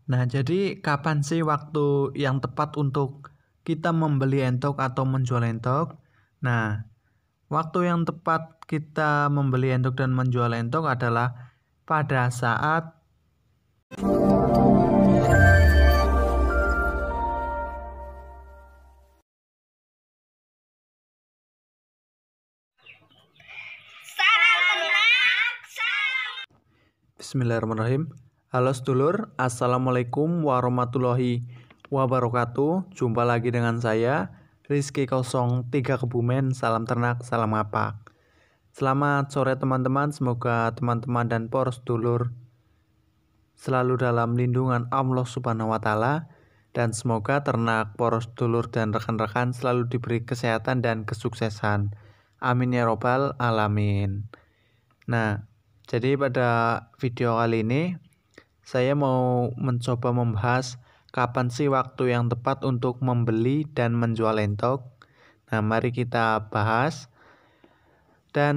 Nah, jadi kapan sih waktu yang tepat untuk kita membeli entok atau menjual entok? Nah, waktu yang tepat kita membeli entok dan menjual entok adalah pada saat Bismillahirrahmanirrahim. Halo sedulur, Assalamualaikum warahmatullahi wabarakatuh. Jumpa lagi dengan saya, Rizky 03 Kebumen. Salam ternak, salam ngapak. Selamat sore teman-teman, semoga teman-teman dan para sedulur selalu dalam lindungan Allah Subhanahu wa Ta'ala, dan semoga ternak, para sedulur dan rekan-rekan selalu diberi kesehatan dan kesuksesan. Amin ya robbal alamin. Nah, jadi pada video kali ini saya mau mencoba membahas kapan sih waktu yang tepat untuk membeli dan menjual entok. Nah, mari kita bahas. Dan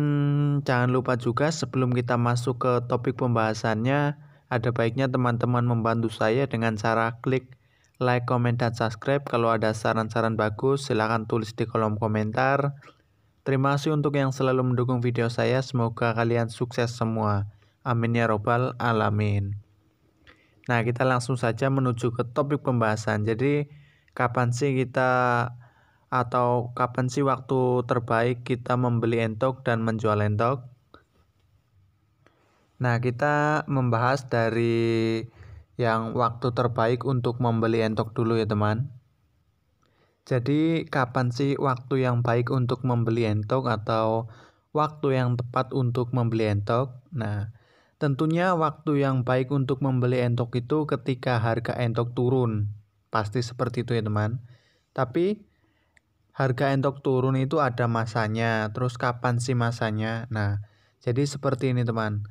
jangan lupa juga sebelum kita masuk ke topik pembahasannya, ada baiknya teman-teman membantu saya dengan cara klik like, comment, dan subscribe. Kalau ada saran-saran bagus, silahkan tulis di kolom komentar. Terima kasih untuk yang selalu mendukung video saya. Semoga kalian sukses semua. Amin ya robbal alamin. Nah, kita langsung saja menuju ke topik pembahasan. Jadi, kapan sih waktu terbaik kita membeli entok dan menjual entok? Nah, kita membahas dari yang waktu terbaik untuk membeli entok dulu ya, teman. Jadi, kapan sih waktu yang baik untuk membeli entok atau waktu yang tepat untuk membeli entok? Nah, tentunya waktu yang baik untuk membeli entok itu ketika harga entok turun. Pasti seperti itu ya, teman. Tapi, harga entok turun itu ada masanya. Terus kapan sih masanya? Nah, jadi seperti ini, teman.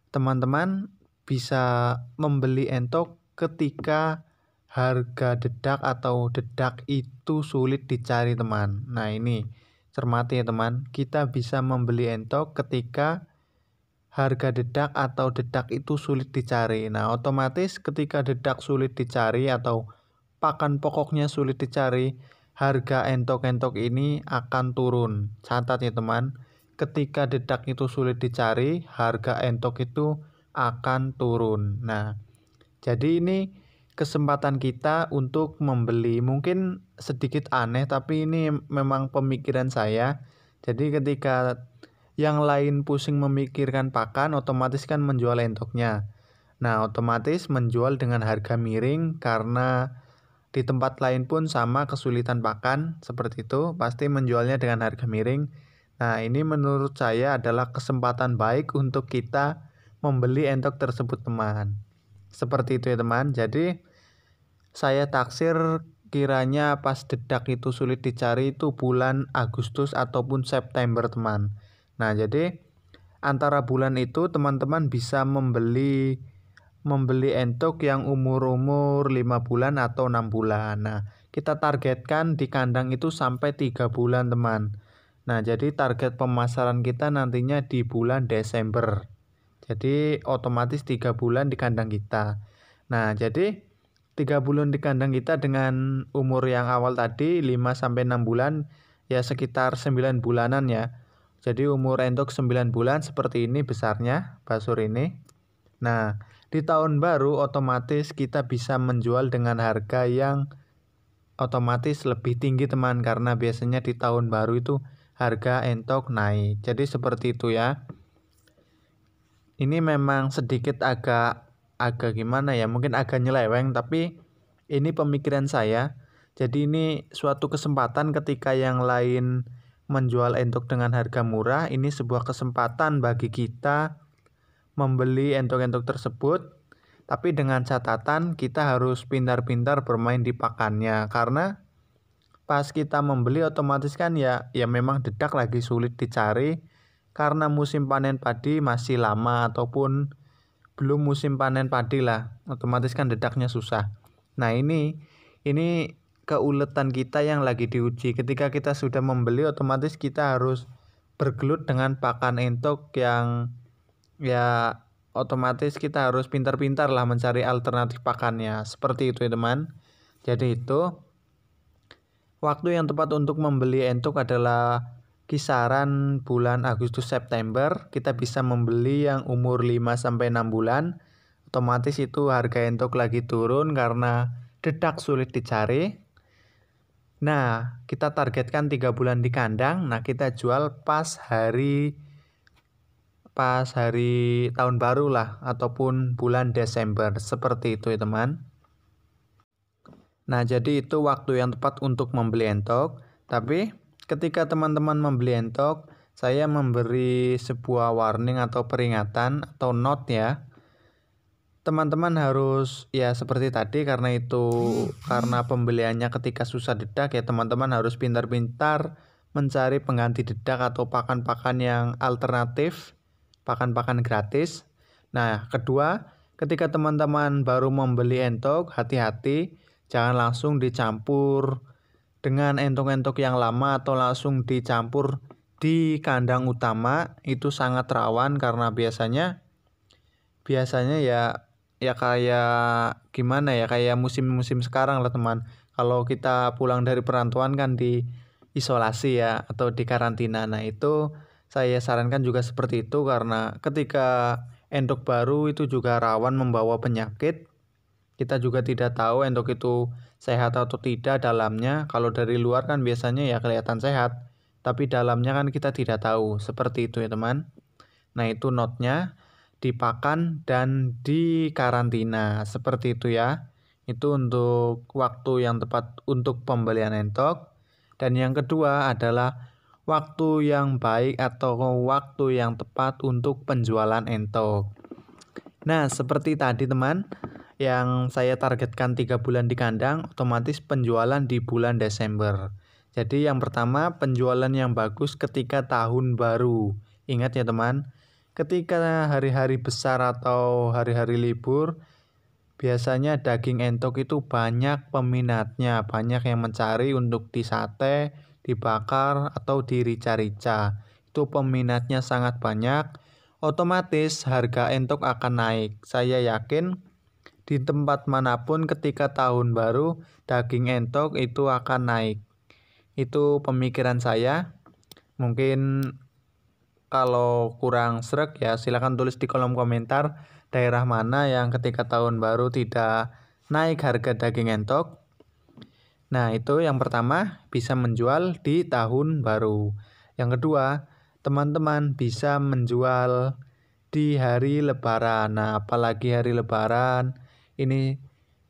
Teman-teman bisa membeli entok ketika harga dedak atau dedak itu sulit dicari, teman. Nah, ini cermati ya, teman. Kita bisa membeli entok ketika harga dedak atau dedak itu sulit dicari. Nah, otomatis ketika dedak sulit dicari atau pakan pokoknya sulit dicari, harga entok-entok ini akan turun. Catat ya, teman. Ketika dedak itu sulit dicari, harga entok itu akan turun. Nah, jadi ini kesempatan kita untuk membeli. Mungkin sedikit aneh, tapi ini memang pemikiran saya. Jadi ketika yang lain pusing memikirkan pakan, otomatis kan menjual entoknya. Nah, otomatis menjual dengan harga miring karena di tempat lain pun sama kesulitan pakan, seperti itu, pasti menjualnya dengan harga miring. Nah, ini menurut saya adalah kesempatan baik untuk kita membeli entok tersebut, teman. Seperti itu ya, teman. Jadi saya taksir kiranya pas dedak itu sulit dicari itu bulan Agustus ataupun September, teman. Nah, jadi antara bulan itu teman-teman bisa membeli entok yang umur 5 bulan atau 6 bulan. Nah, kita targetkan di kandang itu sampai 3 bulan, teman. Nah, jadi target pemasaran kita nantinya di bulan Desember. Jadi otomatis 3 bulan di kandang kita. Nah, jadi 3 bulan di kandang kita dengan umur yang awal tadi 5-6 bulan, ya sekitar 9 bulanan ya. Jadi umur entok 9 bulan seperti ini besarnya basur ini. Nah, di tahun baru otomatis kita bisa menjual dengan harga yang otomatis lebih tinggi, teman, karena biasanya di tahun baru itu harga entok naik. Jadi seperti itu ya. Ini memang sedikit agak gimana ya, mungkin agak nyeleweng, tapi ini pemikiran saya. Jadi ini suatu kesempatan ketika yang lain menjual entok dengan harga murah, ini sebuah kesempatan bagi kita membeli entok-entok tersebut, tapi dengan catatan kita harus pintar-pintar bermain di pakannya, karena pas kita membeli otomatis kan ya memang dedak lagi sulit dicari karena musim panen padi masih lama ataupun belum musim panen padi lah, otomatis kan dedaknya susah. Nah, ini keuletan kita yang lagi diuji. Ketika kita sudah membeli, otomatis kita harus bergelut dengan pakan entok yang ya otomatis kita harus pintar-pintar lah mencari alternatif pakannya. Seperti itu ya teman. Jadi itu waktu yang tepat untuk membeli entok adalah kisaran bulan Agustus September. Kita bisa membeli yang umur 5-6 bulan. Otomatis itu harga entok lagi turun karena dedak sulit dicari. Nah, kita targetkan 3 bulan di kandang. Nah, kita jual pas hari tahun baru lah ataupun bulan Desember. Seperti itu ya teman. Nah, jadi itu waktu yang tepat untuk membeli entok. Tapi ketika teman-teman membeli entok, saya memberi sebuah warning atau peringatan atau note ya. Teman-teman harus ya seperti tadi karena pembeliannya ketika susah dedak ya teman-teman harus pintar-pintar mencari pengganti dedak atau pakan-pakan yang alternatif, pakan-pakan gratis. Nah, kedua, ketika teman-teman baru membeli entok, hati-hati jangan langsung dicampur dengan entok-entok yang lama atau langsung dicampur di kandang utama. Itu sangat rawan karena biasanya ya kayak gimana ya, kayak musim-musim sekarang lah teman. Kalau kita pulang dari perantauan kan di isolasi ya atau di karantina. Nah, itu saya sarankan juga seperti itu karena ketika entok baru itu juga rawan membawa penyakit. Kita juga tidak tahu entok itu sehat atau tidak dalamnya. Kalau dari luar kan biasanya ya kelihatan sehat, tapi dalamnya kan kita tidak tahu. Seperti itu ya teman. Nah, itu notnya dipakan dan di karantina. Seperti itu ya. Itu untuk waktu yang tepat untuk pembelian entok. Dan yang kedua adalah waktu yang baik atau waktu yang tepat untuk penjualan entok. Nah, seperti tadi teman, yang saya targetkan 3 bulan di kandang, otomatis penjualan di bulan Desember. Jadi yang pertama, penjualan yang bagus ketika tahun baru. Ingat ya teman, ketika hari-hari besar atau hari-hari libur, biasanya daging entok itu banyak peminatnya, banyak yang mencari untuk disate, dibakar, atau dirica-rica. Itu peminatnya sangat banyak, otomatis harga entok akan naik. Saya yakin di tempat manapun ketika tahun baru, daging entok itu akan naik. Itu pemikiran saya. Mungkin kalau kurang sreg ya silakan tulis di kolom komentar daerah mana yang ketika tahun baru tidak naik harga daging entok. Nah, itu yang pertama bisa menjual di tahun baru. Yang kedua, teman-teman bisa menjual di hari lebaran. Nah, apalagi hari lebaran ini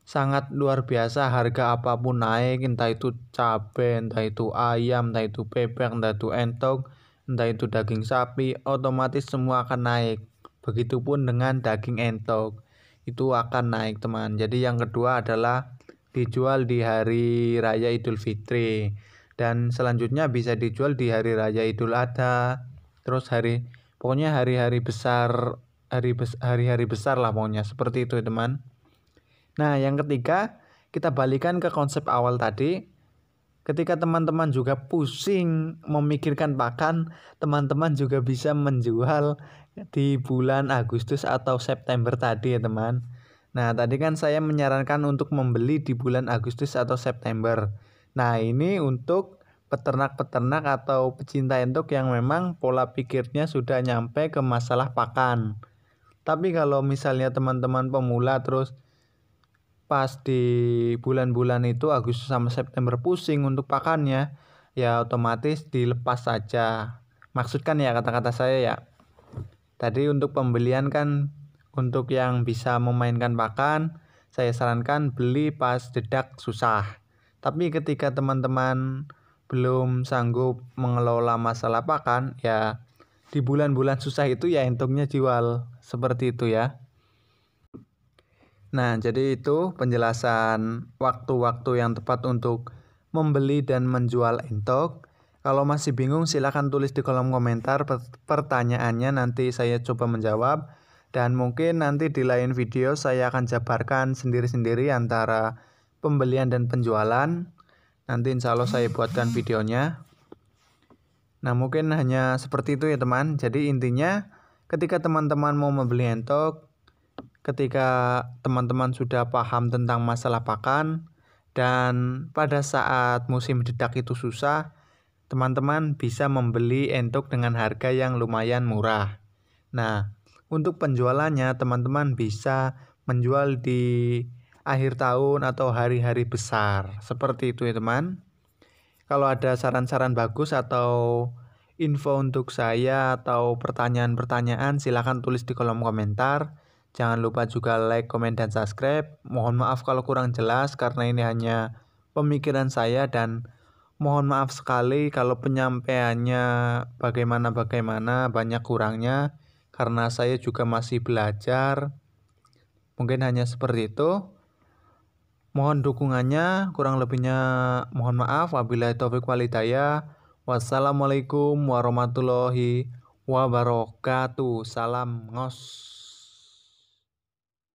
sangat luar biasa, harga apapun naik, entah itu cabai, entah itu ayam, entah itu bebek, entah itu entok, entah itu daging sapi, otomatis semua akan naik. Begitupun dengan daging entok, itu akan naik teman. Jadi yang kedua adalah dijual di hari raya Idul Fitri. Dan selanjutnya bisa dijual di hari raya Idul Adha. Terus pokoknya hari-hari besar, hari-hari besar lah pokoknya. Seperti itu ya teman. Nah, yang ketiga, kita balikan ke konsep awal tadi. Ketika teman-teman juga pusing memikirkan pakan, teman-teman juga bisa menjual di bulan Agustus atau September tadi ya teman. Nah, tadi kan saya menyarankan untuk membeli di bulan Agustus atau September. Nah, ini untuk peternak-peternak atau pecinta entok yang memang pola pikirnya sudah nyampe ke masalah pakan. Tapi kalau misalnya teman-teman pemula terus pas di bulan-bulan itu Agustus sama September pusing untuk pakannya, ya otomatis dilepas saja. Maksudkan ya kata-kata saya ya. Tadi untuk pembelian kan untuk yang bisa memainkan pakan, saya sarankan beli pas dedak susah. Tapi ketika teman-teman belum sanggup mengelola masalah pakan, ya di bulan-bulan susah itu ya entoknya jual. Seperti itu ya. Nah, jadi itu penjelasan waktu-waktu yang tepat untuk membeli dan menjual entok. Kalau masih bingung silahkan tulis di kolom komentar pertanyaannya, nanti saya coba menjawab. Dan mungkin nanti di lain video saya akan jabarkan sendiri-sendiri antara pembelian dan penjualan. Nanti insya Allah saya buatkan videonya. Nah, mungkin hanya seperti itu ya teman. Jadi intinya ketika teman-teman mau membeli entok, ketika teman-teman sudah paham tentang masalah pakan, dan pada saat musim dedak itu susah, teman-teman bisa membeli entok dengan harga yang lumayan murah. Nah, untuk penjualannya teman-teman bisa menjual di akhir tahun atau hari-hari besar. Seperti itu ya teman. Kalau ada saran-saran bagus atau info untuk saya atau pertanyaan-pertanyaan silahkan tulis di kolom komentar. Jangan lupa juga like, komen, dan subscribe. Mohon maaf kalau kurang jelas karena ini hanya pemikiran saya dan mohon maaf sekali kalau penyampaiannya bagaimana banyak kurangnya karena saya juga masih belajar. Mungkin hanya seperti itu. Mohon dukungannya, kurang lebihnya mohon maaf. Wabillahi taufiq wal hidayah. Wassalamualaikum warahmatullahi wabarakatuh. Salam ngos.